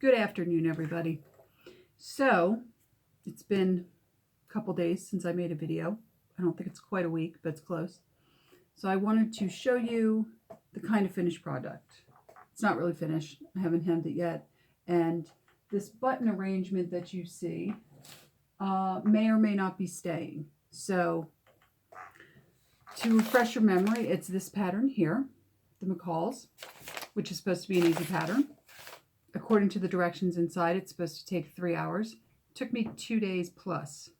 Good afternoon, everybody. So, it's been a couple days since I made a video. I don't think it's quite a week, but it's close. So I wanted to show you the kind of finished product. It's not really finished. I haven't hemmed it yet. And this button arrangement that you see may or may not be staying. So, to refresh your memory, it's this pattern here, the McCalls, which is supposed to be an easy pattern. According to the directions inside, it's supposed to take 3 hours. It took me 2 days plus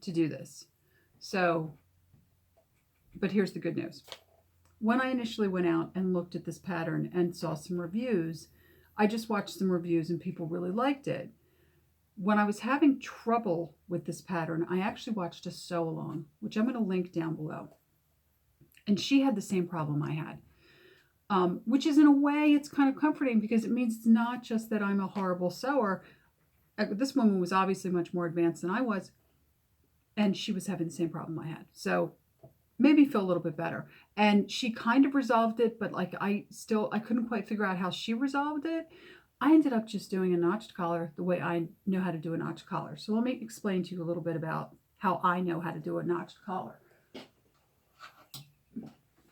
to do this. So, but here's the good news. When I initially went out and looked at this pattern and saw some reviews, I just watched some reviews and people really liked it. When I was having trouble with this pattern, I actually watched a sew along, which I'm going to link down below. And she had the same problem I had. Which is, in a way, it's kind of comforting because it means it's not just that I'm a horrible sewer. This woman was obviously much more advanced than I was, and she was having the same problem I had. So made me feel a little bit better. And she kind of resolved it, but like I couldn't quite figure out how she resolved it. I ended up just doing a notched collar the way I know how to do a notched collar. So let me explain to you a little bit about how I know how to do a notched collar.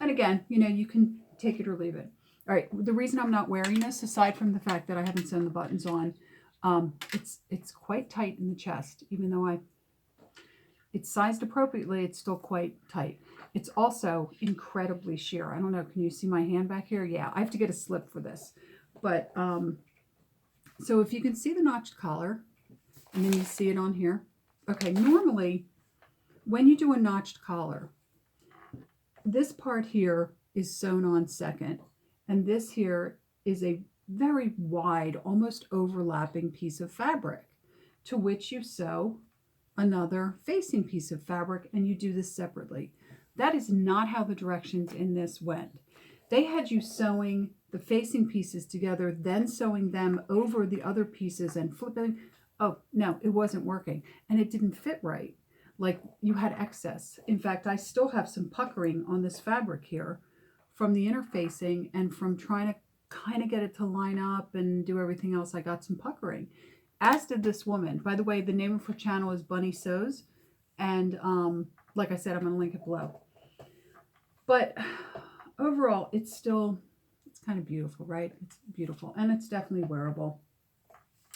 And again, you can take it or leave it. All right, the reason I'm not wearing this, aside from the fact that I haven't sewn the buttons on, it's quite tight in the chest. Even though it's sized appropriately, it's still quite tight. It's also incredibly sheer. I don't know, can you see my hand back here? Yeah, I have to get a slip for this. But, so if you can see the notched collar, and then you see it on here. Okay, normally, when you do a notched collar, this part here is sewn on second, and this here is a very wide, almost overlapping piece of fabric to which you sew another facing piece of fabric, and you do this separately. That is not how the directions in this went. They had you sewing the facing pieces together, then sewing them over the other pieces and flipping. Oh, no, it wasn't working, and it didn't fit right. Like you had excess. In fact, I still have some puckering on this fabric here from the interfacing and from trying to kind of get it to line up and do everything else. I got some puckering, as did this woman. By the way, the name of her channel is Bunny Sews. And like I said, I'm going to link it below. But overall, it's kind of beautiful, right? It's beautiful. And it's definitely wearable.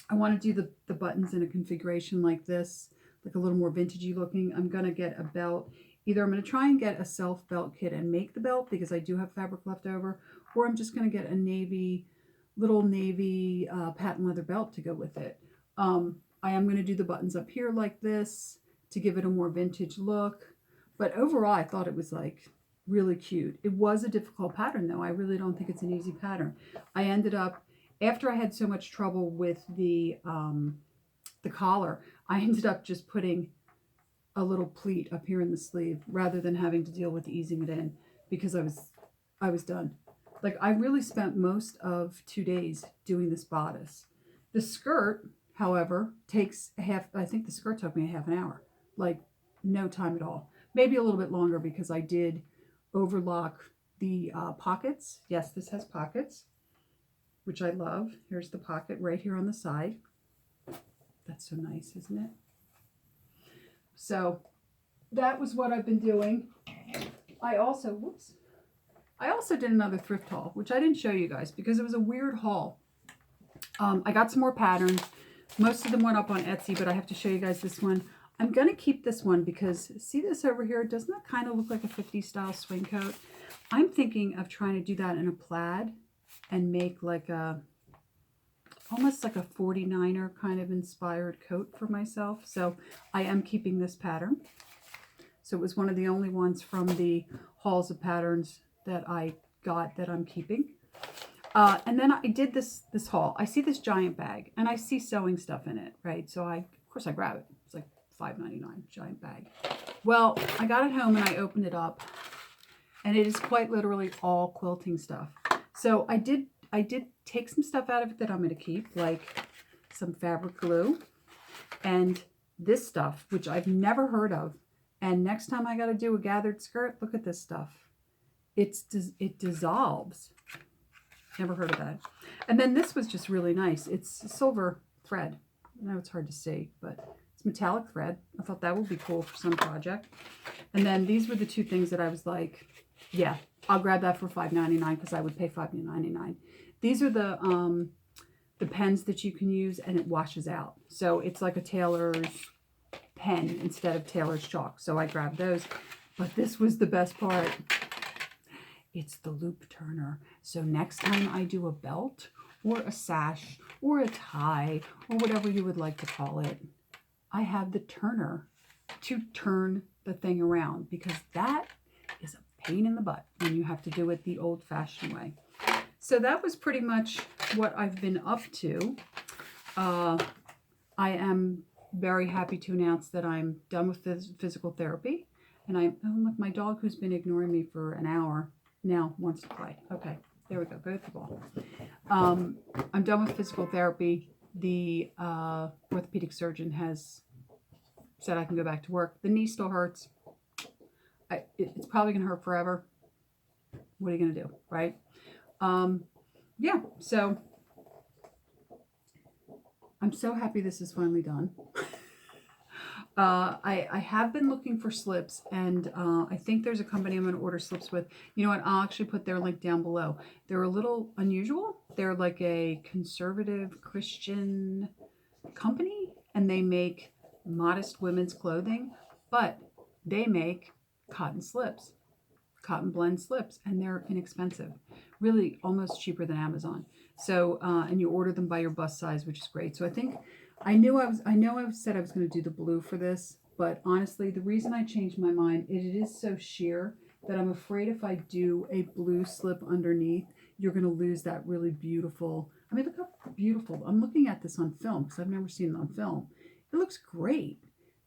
I want to do the buttons in a configuration like this, like a little more vintagey looking. I'm going to get a belt. Either I'm going to try and get a self belt kit and make the belt because I do have fabric left over, or I'm just going to get a little navy patent leather belt to go with it. I am going to do the buttons up here like this to give it a more vintage look. But overall, I thought it was like really cute. It was a difficult pattern though. I really don't think it's an easy pattern. I ended up, after I had so much trouble with the collar, I ended up just putting a little pleat up here in the sleeve rather than having to deal with easing it in because I was done. Like I really spent most of 2 days doing this bodice. The skirt, however, takes I think the skirt took me a half an hour. Like no time at all. Maybe a little bit longer because I did overlock the pockets. Yes, this has pockets, which I love. Here's the pocket right here on the side. That's so nice, isn't it? So that was what I've been doing. I also did another thrift haul, which I didn't show you guys because it was a weird haul. I got some more patterns. Most of them went up on Etsy, but I have to show you guys this one. I'm going to keep this one because see this over here? Doesn't that kind of look like a 50s style swing coat? I'm thinking of trying to do that in a plaid and make like almost like a 49er kind of inspired coat for myself. So I am keeping this pattern. So it was one of the only ones from the hauls of patterns that I got that I'm keeping. And then I did this haul. I see this giant bag and I see sewing stuff in it, right? So of course I grab it. It's like $5.99 giant bag. Well, I got it home and I opened it up and it is quite literally all quilting stuff. So I did take some stuff out of it that I'm going to keep, like some fabric glue and this stuff, which I've never heard of. And next time I got to do a gathered skirt, look at this stuff. It dissolves. Never heard of that. And then this was just really nice. It's silver thread. I know it's hard to see, but it's metallic thread. I thought that would be cool for some project. And then these were the two things that I was like, yeah, I'll grab that for $5.99 because I would pay $5.99. These are the pens that you can use, and it washes out. So it's like a tailor's pen instead of tailor's chalk. So I grabbed those. But this was the best part. It's the loop turner. So next time I do a belt or a sash or a tie or whatever you would like to call it, I have the turner to turn the thing around, because that is a pain in the butt when you have to do it the old-fashioned way. So that was pretty much what I've been up to. I am very happy to announce that I'm done with physical therapy. And oh, look, my dog, who's been ignoring me for an hour, now wants to play. Okay, there we go. Go with the ball. I'm done with physical therapy. The orthopedic surgeon has said I can go back to work. The knee still hurts. It's probably going to hurt forever. What are you going to do, right? Yeah, so I'm so happy this is finally done. I have been looking for slips, and I think there's a company I'm going to order slips with. You know what? I'll actually put their link down below. They're a little unusual. They're like a conservative Christian company, and they make modest women's clothing, but they make cotton slips, cotton blend slips, and they're inexpensive. Really almost cheaper than Amazon. So, and you order them by your bust size, which is great. So I know I said I was going to do the blue for this, but honestly, the reason I changed my mind is it is so sheer that I'm afraid if I do a blue slip underneath, you're going to lose that really beautiful. I mean, look how beautiful. I'm looking at this on film because I've never seen it on film. It looks great.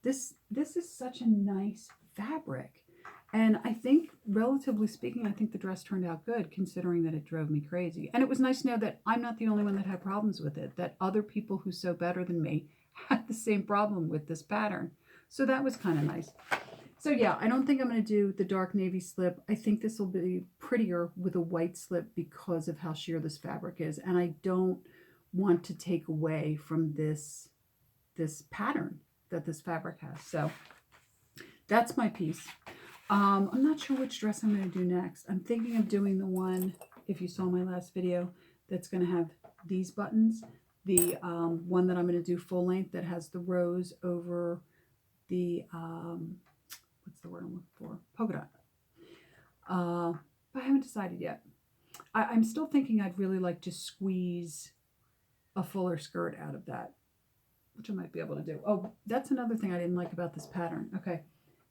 This is such a nice fabric. And I think, relatively speaking, I think the dress turned out good, considering that it drove me crazy. And it was nice to know that I'm not the only one that had problems with it, that other people who sew better than me had the same problem with this pattern. So that was kind of nice. So yeah, I don't think I'm going to do the dark navy slip. I think this will be prettier with a white slip because of how sheer this fabric is. And I don't want to take away from this pattern that this fabric has. So that's my piece. I'm not sure which dress I'm going to do next. I'm thinking of doing the one, if you saw my last video, that's going to have these buttons. The one that I'm going to do full length that has the rose over the, what's the word I'm looking for? Polka dot. But I haven't decided yet. I'm still thinking I'd really like to squeeze a fuller skirt out of that, which I might be able to do. Oh, that's another thing I didn't like about this pattern. Okay.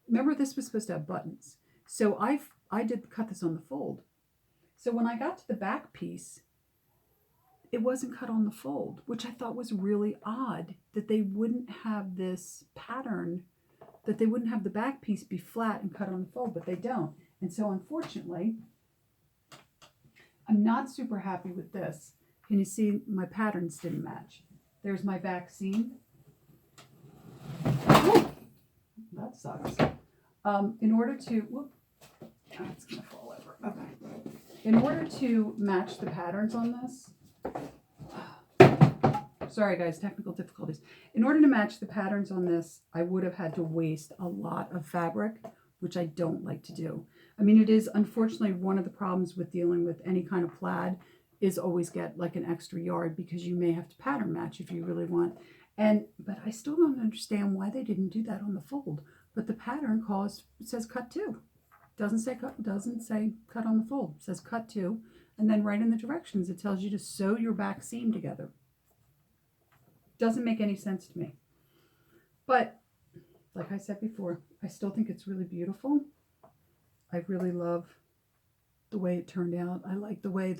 Remember, this was supposed to have buttons. So I did cut this on the fold. So when I got to the back piece, it wasn't cut on the fold, which I thought was really odd, that they wouldn't have this pattern, that they wouldn't have the back piece be flat and cut on the fold, but they don't. And so unfortunately, I'm not super happy with this. Can you see my patterns didn't match? There's my back seam. Ooh, that sucks. In order to, whoop, oh, it's going to fall over. Okay. In order to match the patterns on this, sorry guys, technical difficulties. In order to match the patterns on this, I would have had to waste a lot of fabric, which I don't like to do. I mean, it is unfortunately one of the problems with dealing with any kind of plaid is always get like an extra yard, because you may have to pattern match if you really want. But I still don't understand why they didn't do that on the fold. But the pattern says cut 2. Doesn't say cut on the fold. It says cut 2. And then right in the directions, it tells you to sew your back seam together. Doesn't make any sense to me. But like I said before, I still think it's really beautiful. I really love the way it turned out. I like the way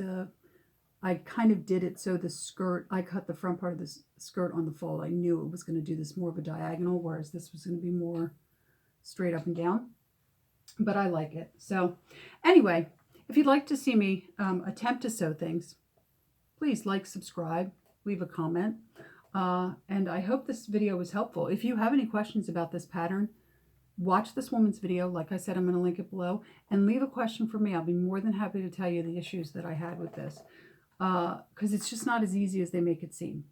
I kind of did it so the skirt, I cut the front part of this skirt on the fold. I knew it was going to do this more of a diagonal, whereas this was going to be more straight up and down. But I like it. So anyway, if you'd like to see me attempt to sew things, please like, subscribe, leave a comment. And I hope this video was helpful. If you have any questions about this pattern, watch this woman's video. Like I said, I'm going to link it below, and leave a question for me. I'll be more than happy to tell you the issues that I had with this. because it's just not as easy as they make it seem.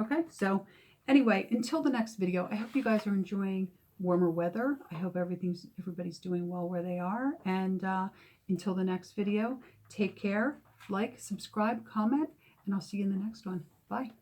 Okay, so anyway, until the next video, I hope you guys are enjoying warmer weather. I hope everybody's doing well where they are. And until the next video, take care, like, subscribe, comment, and I'll see you in the next one. Bye.